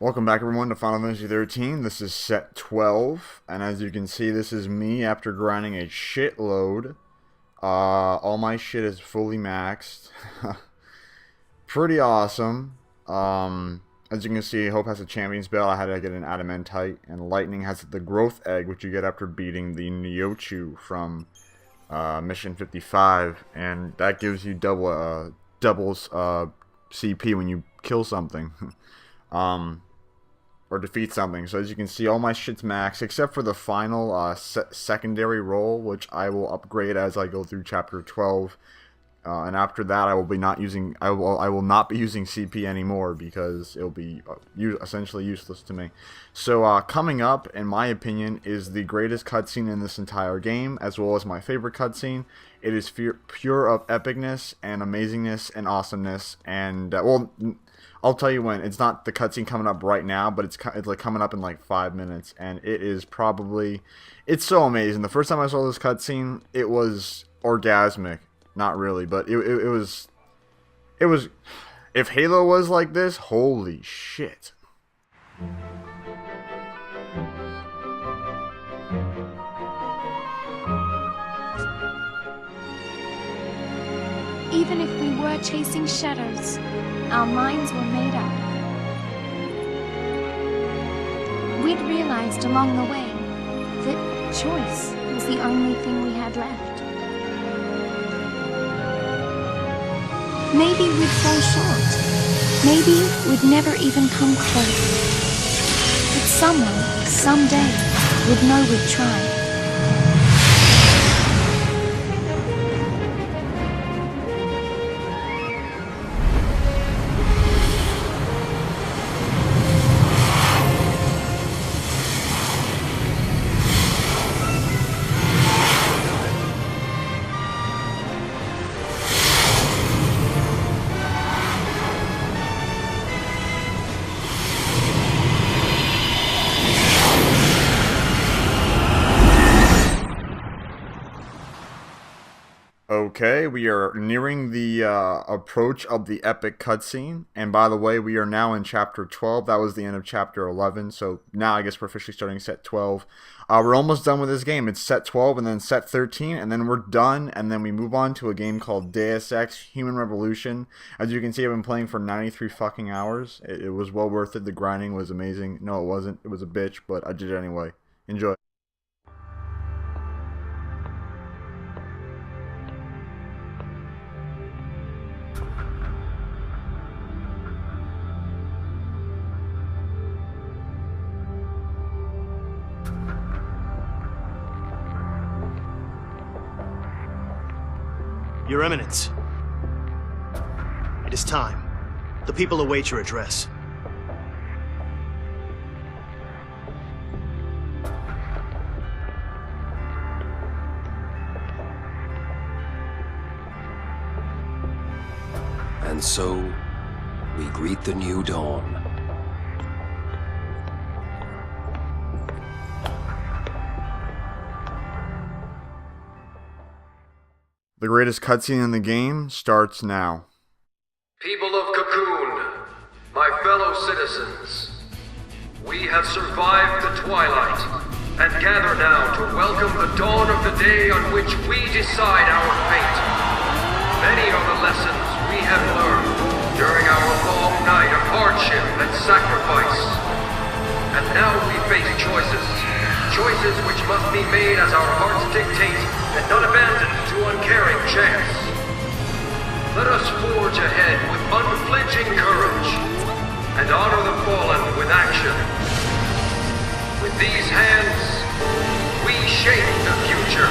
Welcome back everyone to Final Fantasy XIII. This is set 12, and as you can see, this is me after grinding a shitload. All my shit is fully maxed. Pretty awesome. As you can see, Hope has a champion's belt. I had to get an adamantite, and Lightning has the growth egg, which you get after beating the Nyochu from mission 55, and that gives you doubles CP when you kill something. Or defeat something. So as you can see, all my shit's max except for the final secondary role, which I will upgrade as I go through chapter 12. And after that, I will not be using CP anymore because it'll be essentially useless to me. So coming up, in my opinion, is the greatest cutscene in this entire game, as well as my favorite cutscene. It is pure of epicness and amazingness and awesomeness. And well, I'll tell you when. It's not the cutscene coming up right now, but it's like coming up in like 5 minutes, and it is probably, it's so amazing. The first time I saw this cutscene, it was orgasmic. Not really, but it was. If Halo was like this, holy shit. Even if we were chasing shadows, our minds were made up. We'd realized along the way that choice was the only thing we had left. Maybe we'd fall short. Maybe we'd never even come close. But someone, someday, would know we'd tried. Okay, we are nearing the approach of the epic cutscene, and by the way, we are now in chapter 12. That was the end of chapter 11, so now I guess we're officially starting set 12. We're almost done with this game. It's set 12 and then set 13, and then we're done, and then we move on to a game called Deus Ex Human Revolution. As you can see, I've been playing for 93 fucking hours. It was well worth it. The grinding was amazing. No, it wasn't. It was a bitch, but I did it anyway. Enjoy. Your Eminence, it is time. The people await your address. And so, we greet the new dawn. The greatest cutscene in the game starts now. People of Cocoon, my fellow citizens, we have survived the twilight and gather now to welcome the dawn of the day on which we decide our fate. Many are the lessons we have learned during our long night of hardship and sacrifice. And now we face choices which must be made as our hearts dictate and not abandoned to uncaring chance. Let us forge ahead with unflinching courage and honor the fallen with action. With these hands, we shape the future.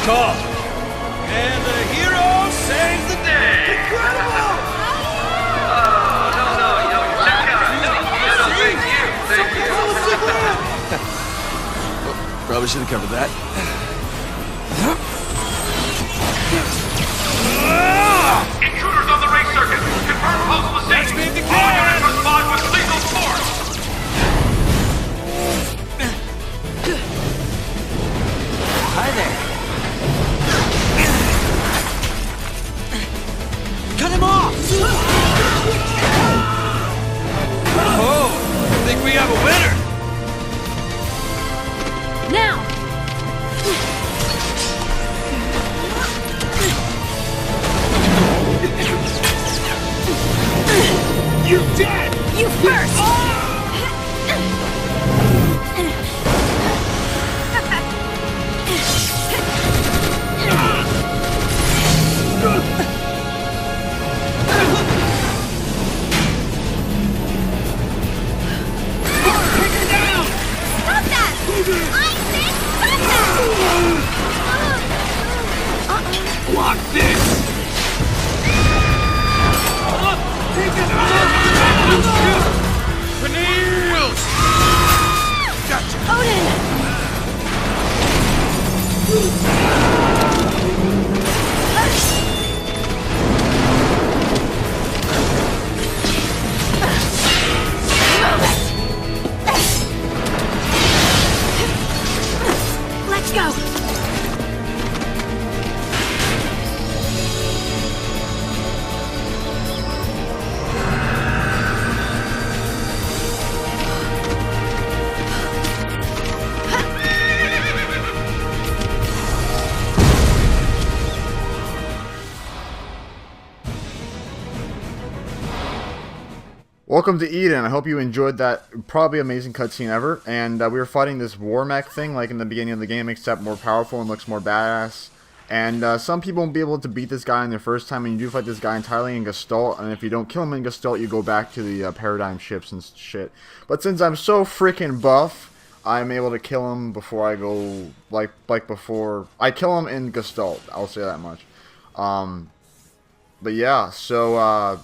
Call. And here Probably should have covered that. Intruders on the race circuit! Confirm host Let's mistake! beat the All can! units respond with lethal force! Hi there. Cut him off! Oh, I think we have a winner. Now! You're dead! You first! Stop that! I said stop that! Block this! Cornelius! Gotcha! Odin! Let's go! Welcome to Eden. I hope you enjoyed that probably amazing cutscene ever. And we were fighting this war mech thing like in the beginning of the game, except more powerful and looks more badass. And some people won't be able to beat this guy in their first time, and you do fight this guy entirely in Gestalt. And if you don't kill him in Gestalt, you go back to the paradigm ships and shit. But since I'm so freaking buff, I'm able to kill him before I go, like before I kill him in Gestalt. I'll say that much. But yeah, so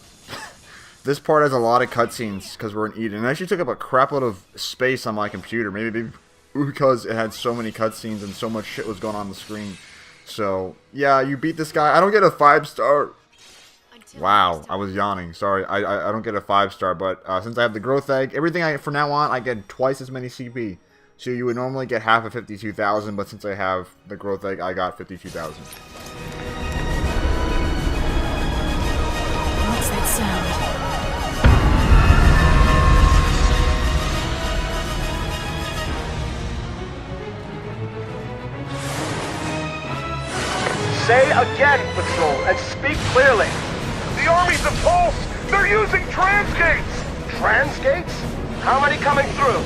this part has a lot of cutscenes because we're in Eden. It actually took up a crap load of space on my computer. Maybe because it had so many cutscenes and so much shit was going on the screen. So, yeah, you beat this guy. I don't get a 5-star. Wow, I was yawning. Sorry, I don't get a 5-star. But since I have the growth egg, everything from now on, I get twice as many CP. So you would normally get half of 52,000, but since I have the growth egg, I got 52,000. What's that sound? Say again, Patrol, and speak clearly. The armies of Pulse, they're using transgates! Transgates? How many coming through?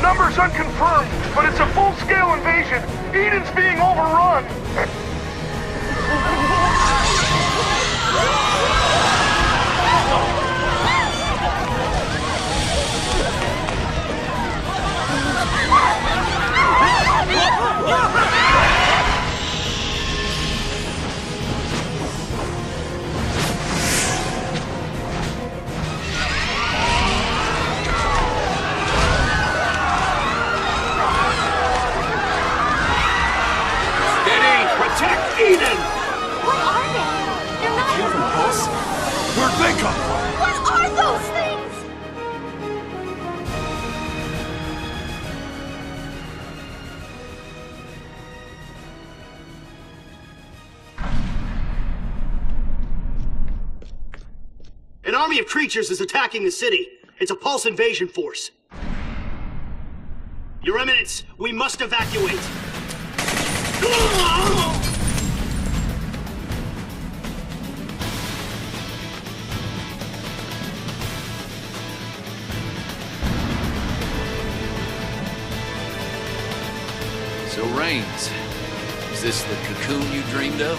Numbers unconfirmed, but it's a full-scale invasion. Eden's being overrun. Protect Eden! What are they? They're not Came from Pulse? Where'd they come from? What are those things? An army of creatures is attacking the city. It's a Pulse invasion force. Your Eminence, we must evacuate. So, Reigns, is this the cocoon you dreamed of?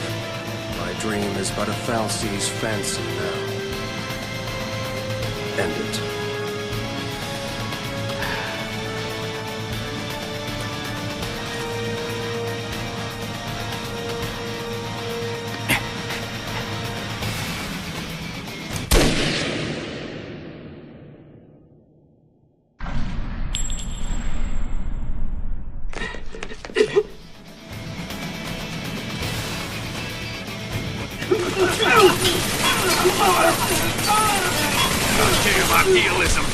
My dream is but a Falsi's fancy now. End it. Idealism.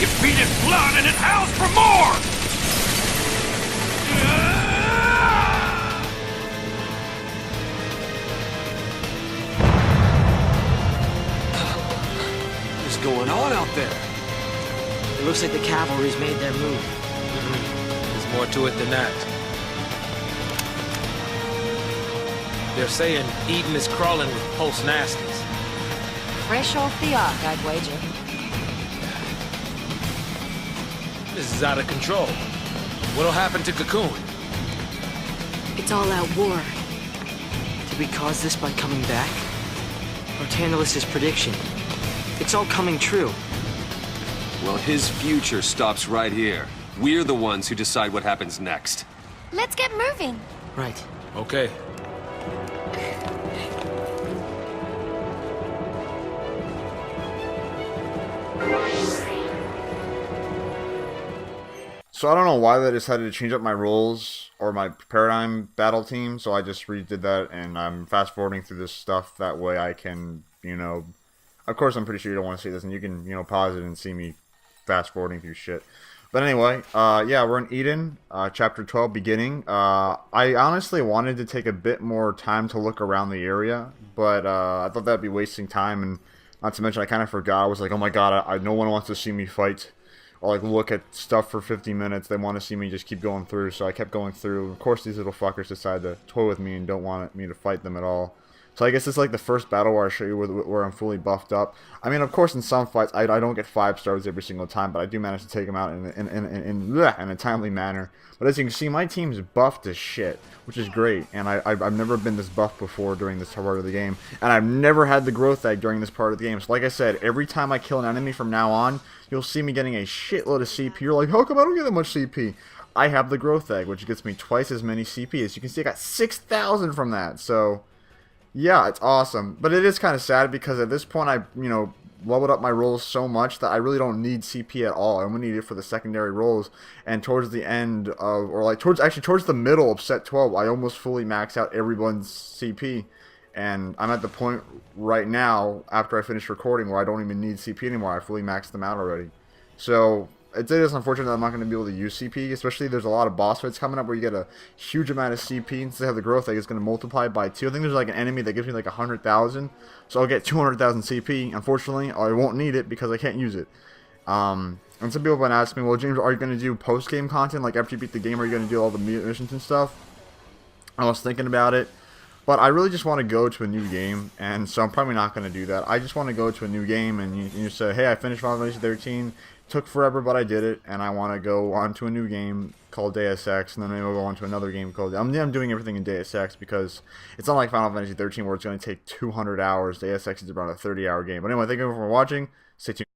You feed it blood and it howls for more! What's going on out there? It looks like the cavalry's made their move. There's more to it than that. They're saying Eden is crawling with pulse nasties. Fresh off the ark, I'd wager. This is out of control. What'll happen to Cocoon? It's all-out war. Did we cause this by coming back? Or Tantalus' prediction? It's all coming true. Well, his future stops right here. We're the ones who decide what happens next. Let's get moving. Right. Okay. So I don't know why they decided to change up my roles or my paradigm battle team, so I just redid that, and I'm fast forwarding through this stuff. That way I can, you know, of course I'm pretty sure you don't want to see this, and you can, you know, pause it and see me fast forwarding through shit. But anyway, yeah, we're in Eden, chapter 12, beginning. I honestly wanted to take a bit more time to look around the area, but I thought that'd be wasting time, and not to mention I kind of forgot. I was like, oh my god, no one wants to see me fight or like look at stuff for 50 minutes. They want to see me just keep going through, so I kept going through. Of course, these little fuckers decide to toy with me and don't want me to fight them at all. So I guess it's like the first battle where I show you where I'm fully buffed up. I mean, of course, in some fights, I don't get 5 stars every single time, but I do manage to take them out in a timely manner. But as you can see, my team's buffed as shit, which is great. And I've never been this buffed before during this part of the game. And I've never had the growth egg during this part of the game. So like I said, every time I kill an enemy from now on, you'll see me getting a shitload of CP. You're like, how come I don't get that much CP? I have the growth egg, which gets me twice as many CP. As you can see, I got 6,000 from that. So yeah, it's awesome. But it is kind of sad because at this point I, you know, leveled up my rolls so much that I really don't need CP at all. I only need it for the secondary rolls. And towards the end of, or like towards the middle of set 12, I almost fully max out everyone's CP. And I'm at the point right now, after I finish recording, where I don't even need CP anymore. I fully maxed them out already. So it is unfortunate that I'm not going to be able to use CP, especially there's a lot of boss fights coming up where you get a huge amount of CP, and since I have the growth egg, it's going to multiply by 2. I think there's like an enemy that gives me like 100,000, so I'll get 200,000 CP. Unfortunately, I won't need it because I can't use it. And some people have been asking me, well, James, are you going to do post-game content? Like after you beat the game, are you going to do all the missions and stuff? I was thinking about it, but I really just want to go to a new game, and so I'm probably not going to do that. I just want to go to a new game, and you say, hey, I finished Final Fantasy 13. Took forever, but I did it, and I want to go on to a new game called Deus Ex, and then maybe we'll go on to another game called... I'm doing everything in Deus Ex because it's not like Final Fantasy 13 where it's going to take 200 hours. Deus Ex is about a 30-hour game. But anyway, thank you for watching. Stay tuned.